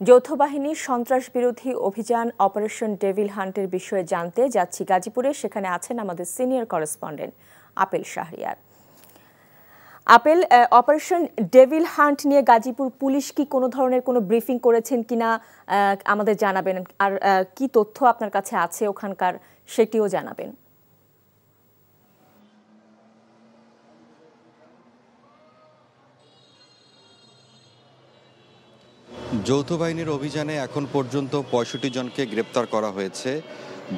যৌথ বাহিনীর সন্ত্রাস বিরোধী অভিযান অপারেশন ডেভিল হান্টের বিষয়ে জানতে যাচ্ছি গাজীপুরে। সেখানে আছেন আমাদের senior correspondent apple Shahriar. Apple, operation devil hunt নিয়ে গাজীপুর পুলিশ কি কোনো ধরনের কোনো ব্রিফিং করেছেন কিনা আমাদের জানাবেন, আর কি তথ্য আপনার কাছে আছে ওখানকার সেটিও জানাবেন। যৌথ বাহিনীর অভিযানে এখন পর্যন্ত ৬৫ জনকে গ্রেপ্তার করা হয়েছে,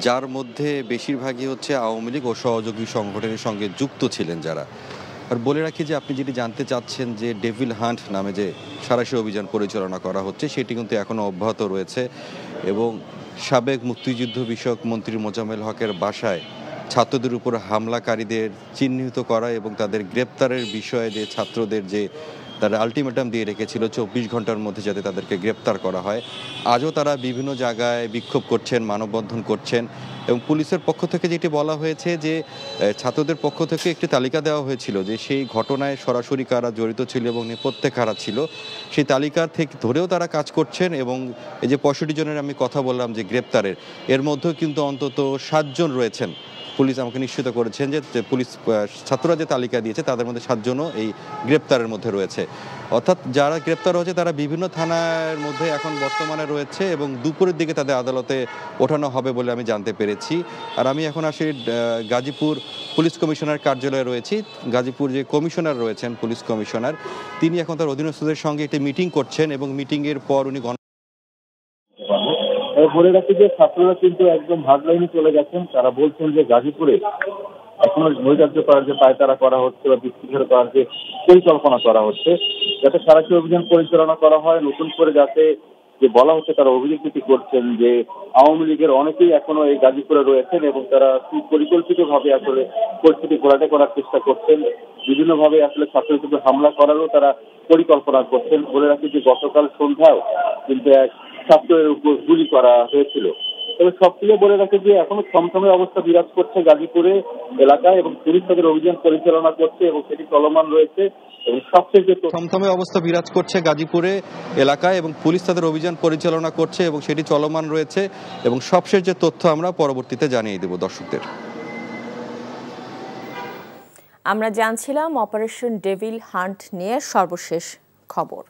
যার মধ্যে বেশিরভাগই হচ্ছে আওয়ামী লীগ ও সহযোগী সংগঠনের সঙ্গে যুক্ত ছিলেন যারা। আর বলে রাখি যে আপনি যেটি জানতে চাচ্ছেন যে ডেভিল হান্ট নামে যে সাঁড়াশি অভিযান পরিচালনা করা হচ্ছে সেটি কিন্তু এখনও অব্যাহত রয়েছে এবং সাবেক মুক্তিযুদ্ধ বিষয়ক মন্ত্রী মোজাম্মেল হকের বাসায় ছাত্রদের উপর হামলাকারীদের চিহ্নিত করা এবং তাদের গ্রেপ্তারের বিষয়ে যে ছাত্রদের যে তারা আলটিমেটাম দিয়ে রেখেছিল ২৪ ঘন্টার মধ্যে যাতে তাদেরকে গ্রেপ্তার করা হয়, আজও তারা বিভিন্ন জায়গায় বিক্ষোভ করছেন, মানববন্ধন করছেন এবং পুলিশের পক্ষ থেকে যেটি বলা হয়েছে যে ছাত্রদের পক্ষ থেকে একটি তালিকা দেওয়া হয়েছিল যে সেই ঘটনায় সরাসরি কারা জড়িত ছিল এবং নেপথ্যে কারা ছিল, সেই তালিকা থেকে ধরেও তারা কাজ করছেন এবং এই যে ৬৫ জনের আমি কথা বললাম যে গ্রেপ্তারের, এর মধ্যেও কিন্তু অন্তত ৭ জন রয়েছেন। পুলিশ আমাকে নিশ্চিত করেছেন যে পুলিশ ছাত্ররা যে তালিকা দিয়েছে তাদের মধ্যে ৭ জনও এই গ্রেপ্তারের মধ্যে রয়েছে। অর্থাৎ যারা গ্রেপ্তার হয়েছে তারা বিভিন্ন থানার মধ্যে এখন বর্তমানে রয়েছে এবং দুপুরের দিকে তাদের আদালতে ওঠানো হবে বলে আমি জানতে পেরেছি। আর আমি এখন আসি গাজীপুর পুলিশ কমিশনার কার্যালয়ে রয়েছি। গাজীপুর যে কমিশনার রয়েছেন, পুলিশ কমিশনার, তিনি এখন তার অধীনস্থদের সঙ্গে একটি মিটিং করছেন এবং মিটিংয়ের পর উনি বলে রাখি যে ছাত্ররা কিন্তু একদম হার্ডলাইনে চলে গেছেন। তারা বলছেন যে গাজীপুরে এখনো নৈরাজ্য করার যে পায়তারা করা হচ্ছে বা বিশৃঙ্খলা করার যে পরিকল্পনা করা হচ্ছে, যাতে সাঁড়াশি অভিযান পরিচালনা করা হয়, নতুন করে যাতে যে বলা হচ্ছে তারা অভিযোগ করছেন যে আওয়ামী লীগের অনেকেই এখনো এই গাজীপুরে রয়েছেন এবং তারা সুপরিকল্পিতভাবে আসলে পরিস্থিতি ঘোলাটে করার চেষ্টা করছেন, বিভিন্নভাবে আসলে ছাত্রদের উপর হামলা করারও তারা পরিকল্পনা করছেন। বলে রাখি যে গতকাল সন্ধ্যাও কিন্তু এক ছাত্রের উপর গুলি করা হয়েছিল। তবে সব থেকে বলে রাখে যে এখনো থমথমে অবস্থা বিরাজ করছে গাজীপুরে এলাকায় এবং পুলিশ তাদের অভিযান পরিচালনা করছে এবং সেটি চলমান রয়েছে। এবং সবচেয়ে যে থমথমে অবস্থা বিরাজ করছে গাজীপুরে এলাকায় এবং পুলিশ তাদের অভিযান পরিচালনা করছে এবং সেটি চলমান রয়েছে এবং সবশেষ যে তথ্য আমরা পরবর্তীতে জানিয়ে দেব দর্শকদের। আমরা জানছিলাম অপারেশন ডেভিল হান্ট নিয়ে সর্বশেষ খবর।